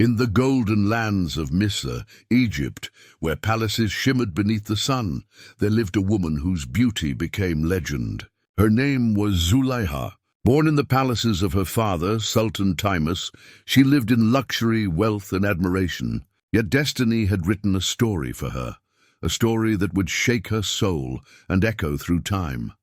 In the golden lands of Misr, Egypt, where palaces shimmered beneath the sun, there lived a woman whose beauty became legend. Her name was Zulayha. Born in the palaces of her father, Sultan Timus, she lived in luxury, wealth, and admiration. Yet destiny had written a story for her, a story that would shake her soul and echo through time.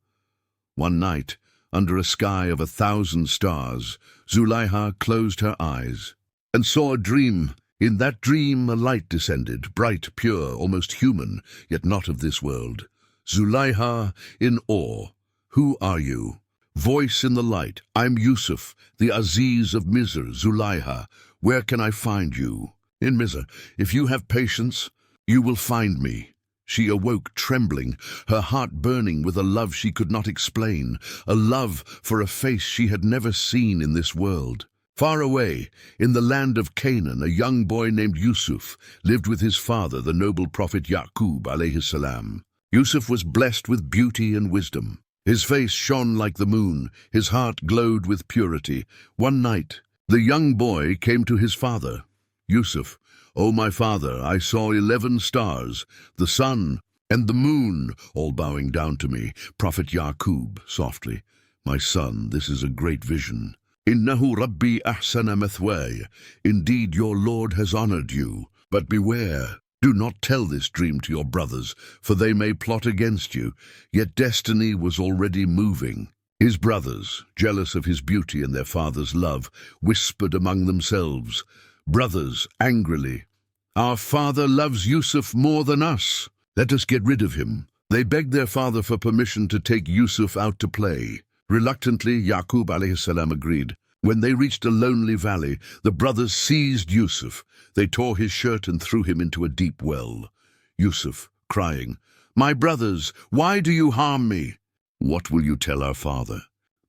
One night, under a sky of 1,000 stars, Zulayha closed her eyes and saw a dream. In that dream a light descended, bright, pure, almost human, yet not of this world. Zulayha, in awe. "Who are you?" Voice in the light. "I'm Yusuf, the Aziz of Misr, Zulayha. Where can I find you?" "In Misr. If you have patience, you will find me." She awoke trembling, her heart burning with a love she could not explain, a love for a face she had never seen in this world. Far away, in the land of Canaan, a young boy named Yusuf lived with his father, the noble prophet Yaqub alayhi salam. Yusuf was blessed with beauty and wisdom. His face shone like the moon, his heart glowed with purity. One night, the young boy came to his father. "Yusuf, O my father, I saw 11 stars, the sun and the moon, all bowing down to me." Prophet Yaqub, softly, "My son, this is a great vision. Innahu Rabbi ahsana mathwaya. Indeed, your Lord has honored you. But beware, do not tell this dream to your brothers, for they may plot against you." Yet destiny was already moving. His brothers, jealous of his beauty and their father's love, whispered among themselves. Brothers, angrily, "Our father loves Yusuf more than us. Let us get rid of him." They begged their father for permission to take Yusuf out to play. Reluctantly, Yaqub alayhi salam agreed. When they reached a lonely valley, the brothers seized Yusuf. They tore his shirt and threw him into a deep well. Yusuf, crying, "My brothers, why do you harm me?" "What will you tell our father?"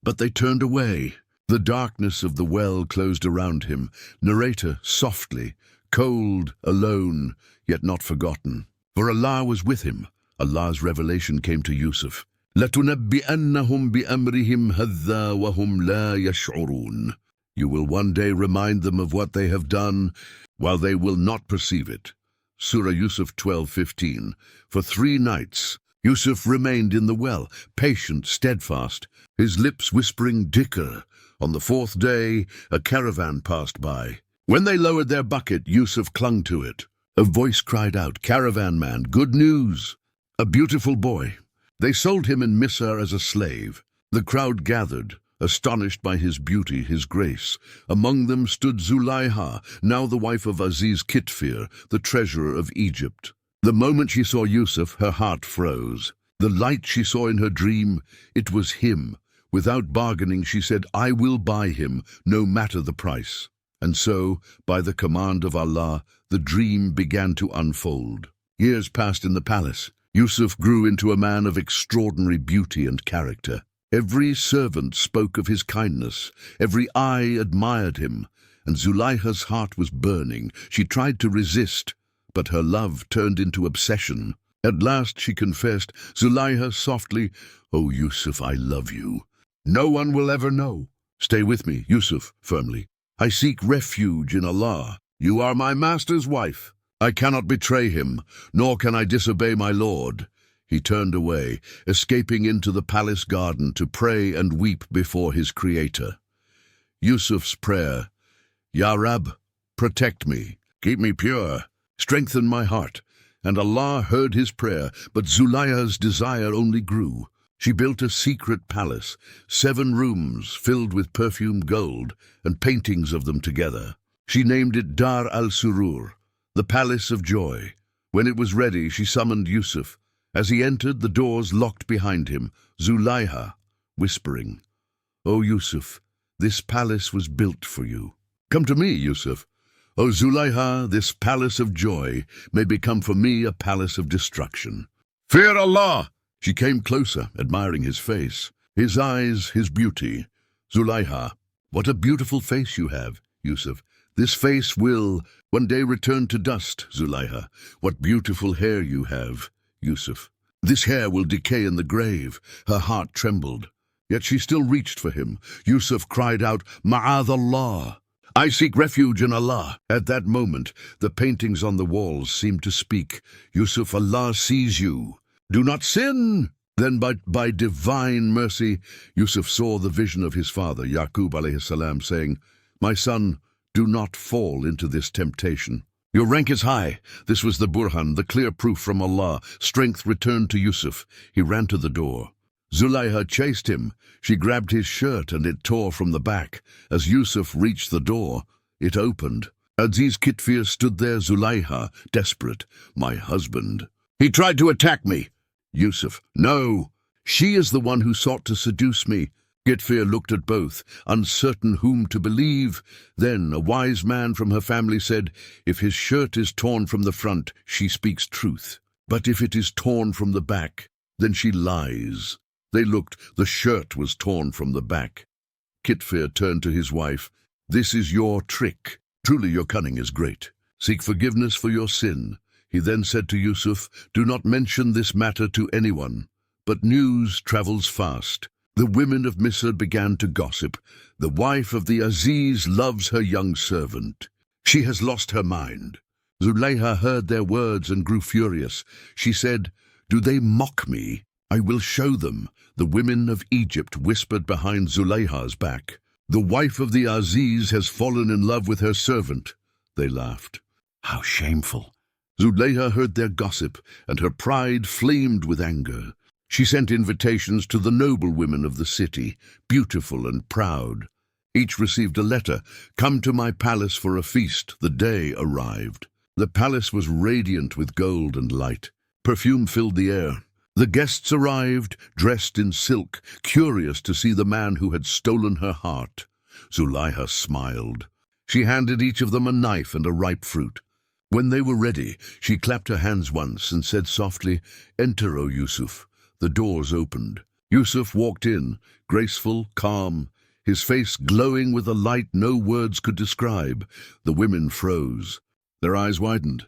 But they turned away. The darkness of the well closed around him. Narrator, softly, cold, alone, yet not forgotten. For Allah was with him. Allah's revelation came to Yusuf. لَتُنَبِّئَنَّهُمْ بِأَمْرِهِمْ هَذَّا وَهُمْ لَا يَشْعُرُونَ. You will one day remind them of what they have done, while they will not perceive it. Surah Yusuf 12:15. For 3 nights, Yusuf remained in the well, patient, steadfast, his lips whispering dhikr. On the 4th day, a caravan passed by. When they lowered their bucket, Yusuf clung to it. A voice cried out, "Caravan man, good news! A beautiful boy." They sold him in Misr as a slave. The crowd gathered, astonished by his beauty, his grace. Among them stood Zulayha, now the wife of Aziz Kitfir, the treasurer of Egypt. The moment she saw Yusuf, her heart froze. The light she saw in her dream, it was him. Without bargaining, she said, "I will buy him, no matter the price." And so, by the command of Allah, the dream began to unfold. Years passed in the palace. Yusuf grew into a man of extraordinary beauty and character. Every servant spoke of his kindness, every eye admired him, and Zulayha's heart was burning. She tried to resist, but her love turned into obsession. At last she confessed, Zulayha softly, "Oh Yusuf, I love you. No one will ever know." "Stay with me," Yusuf firmly. "I seek refuge in Allah. You are my master's wife. I cannot betray him, nor can I disobey my Lord." He turned away, escaping into the palace garden to pray and weep before his Creator. Yusuf's prayer, "Ya Rab, protect me, keep me pure, strengthen my heart." And Allah heard his prayer, but Zulayha's desire only grew. She built a secret palace, 7 rooms filled with perfumed gold, and paintings of them together. She named it Dar al-Surur, the Palace of Joy. When it was ready, she summoned Yusuf. As he entered, the doors locked behind him, Zulayha, whispering, "O Yusuf, this palace was built for you." "Come to me, Yusuf." "O Zulayha, this palace of joy may become for me a palace of destruction." "Fear Allah!" She came closer, admiring his face, his eyes, his beauty. "Zulayha, what a beautiful face you have, Yusuf. This face will one day return to dust." "Zulayha, what beautiful hair you have, Yusuf. This hair will decay in the grave." Her heart trembled, yet she still reached for him. Yusuf cried out, "Ma'adallah." I seek refuge in Allah." At that moment, the paintings on the walls seemed to speak. "Yusuf, Allah sees you. Do not sin." Then by divine mercy, Yusuf saw the vision of his father, Yaqub alayhi salam, saying, "My son, do not fall into this temptation. Your rank is high." This was the burhan, the clear proof from Allah. Strength returned to Yusuf. He ran to the door. Zulayha chased him. She grabbed his shirt and it tore from the back. As Yusuf reached the door, it opened. Aziz Kitfir stood there, Zulayha, desperate. "My husband. He tried to attack me." Yusuf, "No, she is the one who sought to seduce me." Kitfir looked at both, uncertain whom to believe. Then a wise man from her family said, "If his shirt is torn from the front, she speaks truth. But if it is torn from the back, then she lies." They looked. The shirt was torn from the back. Kitfir turned to his wife. "This is your trick. Truly your cunning is great. Seek forgiveness for your sin." He then said to Yusuf, "Do not mention this matter to anyone." But news travels fast. The women of Misr began to gossip. "The wife of the Aziz loves her young servant. She has lost her mind." Zulayha heard their words and grew furious. She said, "Do they mock me? I will show them." The women of Egypt whispered behind Zulayha's back, "The wife of the Aziz has fallen in love with her servant." They laughed. "How shameful." Zulayha heard their gossip, and her pride flamed with anger. She sent invitations to the noble women of the city, beautiful and proud. Each received a letter. "Come to my palace for a feast." The day arrived. The palace was radiant with gold and light. Perfume filled the air. The guests arrived, dressed in silk, curious to see the man who had stolen her heart. Zulayha smiled. She handed each of them a knife and a ripe fruit. When they were ready, she clapped her hands once and said softly, "Enter, O Yusuf." The doors opened. Yusuf walked in, graceful, calm, his face glowing with a light no words could describe. The women froze. Their eyes widened.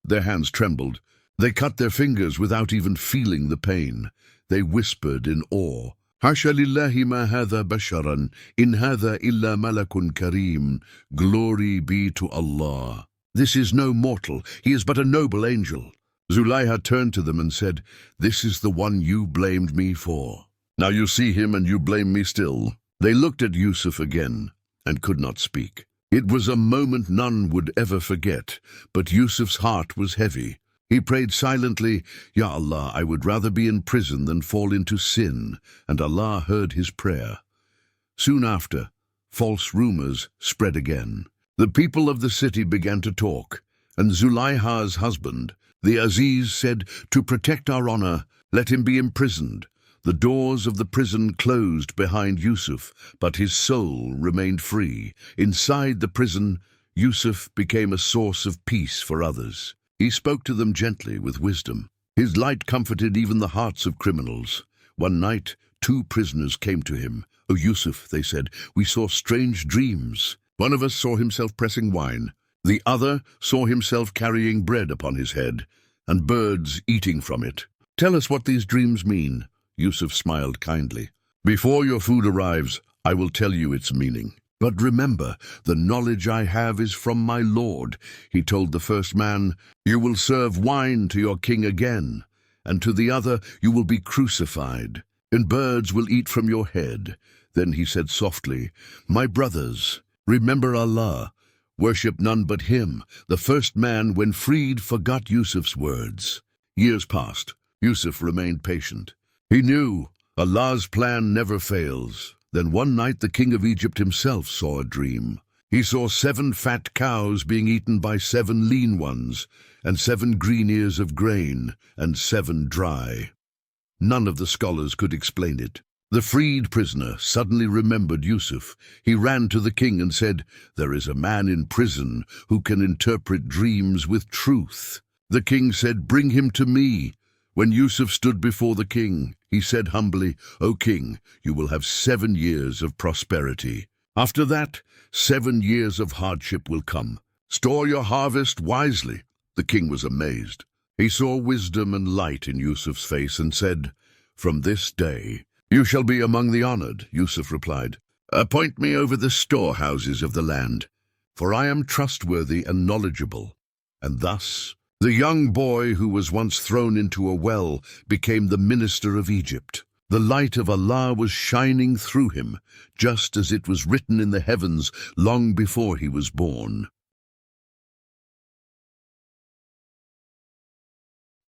Their hands trembled. They cut their fingers without even feeling the pain. They whispered in awe, "Hasha lillahi ma hadha basharan, in hadha illa malakun kareem. Glory be to Allah. This is no mortal, he is but a noble angel." Zulayha turned to them and said, "This is the one you blamed me for. Now you see him and you blame me still." They looked at Yusuf again and could not speak. It was a moment none would ever forget, but Yusuf's heart was heavy. He prayed silently, "Ya Allah, I would rather be in prison than fall into sin," and Allah heard his prayer. Soon after, false rumors spread again. The people of the city began to talk, and Zulayha's husband, the Aziz, said, "To protect our honor, let him be imprisoned." The doors of the prison closed behind Yusuf, but his soul remained free. Inside the prison, Yusuf became a source of peace for others. He spoke to them gently with wisdom. His light comforted even the hearts of criminals. One night, 2 prisoners came to him. "O Yusuf," they said, "we saw strange dreams. One of us saw himself pressing wine. The other saw himself carrying bread upon his head, and birds eating from it. Tell us what these dreams mean." Yusuf smiled kindly. "Before your food arrives, I will tell you its meaning. But remember, the knowledge I have is from my Lord." He told the first man, "You will serve wine to your king again, and to the other you will be crucified, and birds will eat from your head." Then he said softly, "My brothers, remember Allah. Worship none but him." The first man, when freed, forgot Yusuf's words. Years passed. Yusuf remained patient. He knew Allah's plan never fails. Then one night the king of Egypt himself saw a dream. He saw 7 fat cows being eaten by 7 lean ones, and 7 green ears of grain, and 7 dry. None of the scholars could explain it. The freed prisoner suddenly remembered Yusuf. He ran to the king and said, "There is a man in prison who can interpret dreams with truth." The king said, "Bring him to me." When Yusuf stood before the king, he said humbly, "O king, you will have 7 years of prosperity. After that, 7 years of hardship will come. Store your harvest wisely." The king was amazed. He saw wisdom and light in Yusuf's face and said, "From this day, you shall be among the honored." Yusuf replied, "Appoint me over the storehouses of the land." for I am trustworthy and knowledgeable." And thus, the young boy who was once thrown into a well became the minister of Egypt. The light of Allah was shining through him, just as it was written in the heavens long before he was born.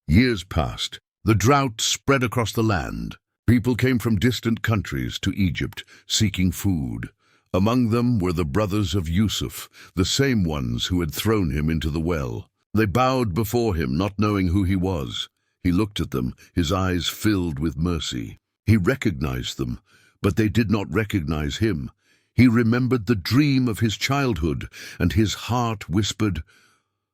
Years passed. The drought spread across the land. People came from distant countries to Egypt, seeking food. Among them were the brothers of Yusuf, the same ones who had thrown him into the well. They bowed before him, not knowing who he was. He looked at them, his eyes filled with mercy. He recognized them, but they did not recognize him. He remembered the dream of his childhood, and his heart whispered,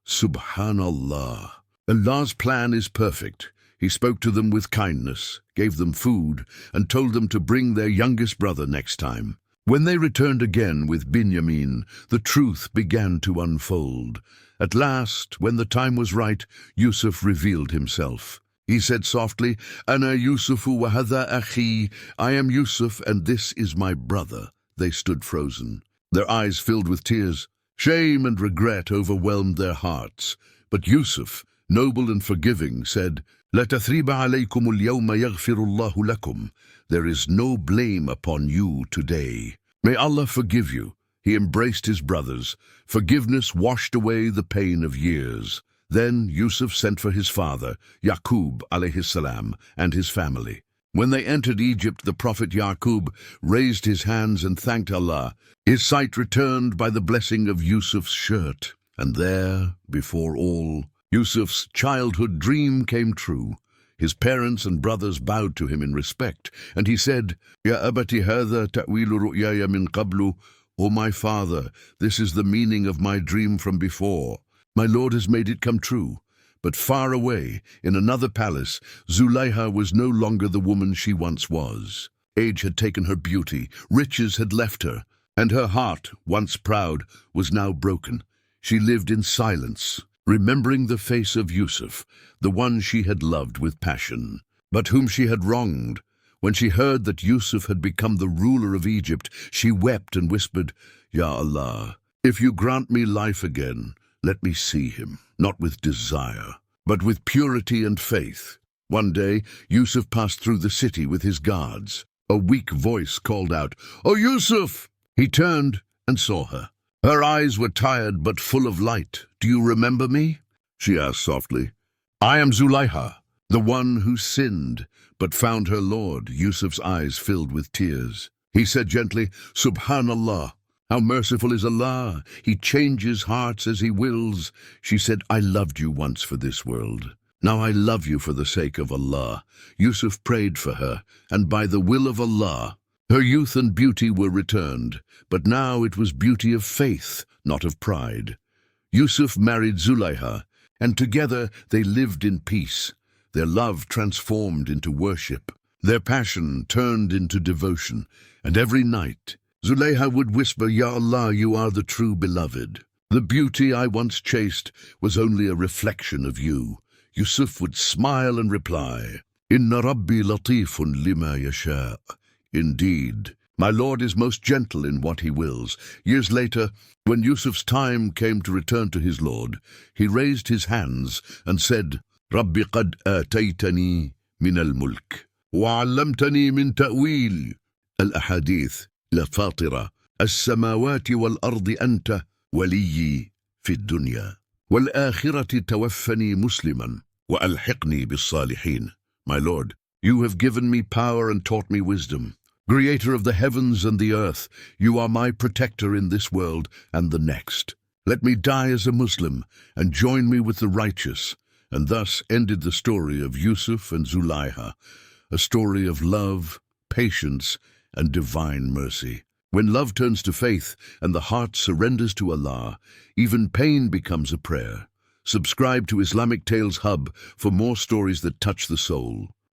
"Subhanallah." Allah's plan is perfect. He spoke to them with kindness, gave them food, and told them to bring their youngest brother next time. When they returned again with Binyamin, the truth began to unfold. At last, when the time was right, Yusuf revealed himself. He said softly, "Ana Yusufu wa hadha akhi." I am Yusuf, and this is my brother. They stood frozen, their eyes filled with tears. Shame and regret overwhelmed their hearts. But Yusuf, noble and forgiving, said, "La tathriba alaykum al-yawma yaghfirullahu lakum." There is no blame upon you today. May Allah forgive you. He embraced his brothers. Forgiveness washed away the pain of years. Then Yusuf sent for his father, Yaqub alayhi salam, and his family. When they entered Egypt, the prophet Yaqub raised his hands and thanked Allah. His sight returned by the blessing of Yusuf's shirt. And there, before all, Yusuf's childhood dream came true. His parents and brothers bowed to him in respect, and he said, "Ya abati hadha ta'wilu ru'yaya min qablu." "O my father, this is the meaning of my dream from before. My Lord has made it come true." But far away, in another palace, Zulayha was no longer the woman she once was. Age had taken her beauty, riches had left her, and her heart, once proud, was now broken. She lived in silence, remembering the face of Yusuf, the one she had loved with passion, but whom she had wronged. When she heard that Yusuf had become the ruler of Egypt, she wept and whispered, "Ya Allah, if you grant me life again, let me see him, not with desire, but with purity and faith." One day, Yusuf passed through the city with his guards. A weak voice called out, "O Yusuf!" He turned and saw her. Her eyes were tired but full of light. "Do you remember me?" she asked softly. "I am Zulayha, the one who sinned, but found her Lord." Yusuf's eyes filled with tears. He said gently, "Subhanallah, how merciful is Allah. He changes hearts as He wills." She said, "I loved you once for this world. Now I love you for the sake of Allah." Yusuf prayed for her, and by the will of Allah, her youth and beauty were returned. But now it was beauty of faith, not of pride. Yusuf married Zulayha, and together they lived in peace. Their love transformed into worship. Their passion turned into devotion. And every night, Zulayha would whisper, "Ya Allah, you are the true beloved. The beauty I once chased was only a reflection of you." Yusuf would smile and reply, "Inna Rabbi latifun lima yasha." Indeed, my Lord is most gentle in what He wills. Years later, when Yusuf's time came to return to his Lord, he raised his hands and said, "Rabbi qad ataytani min al-mulk, wa 'allamtani min ta'wil al-ahadith la-fatira as-samawati wal-ardi anta waliyyi fi ad-dunya wal-akhirati tawaffani musliman wa alhiqni bis-salihin." My Lord, you have given me power and taught me wisdom. Creator of the heavens and the earth, you are my protector in this world and the next. Let me die as a Muslim and join me with the righteous. And thus ended the story of Yusuf and Zulayha, a story of love, patience, and divine mercy. When love turns to faith and the heart surrenders to Allah, even pain becomes a prayer. Subscribe to Islamic Tales Hub for more stories that touch the soul.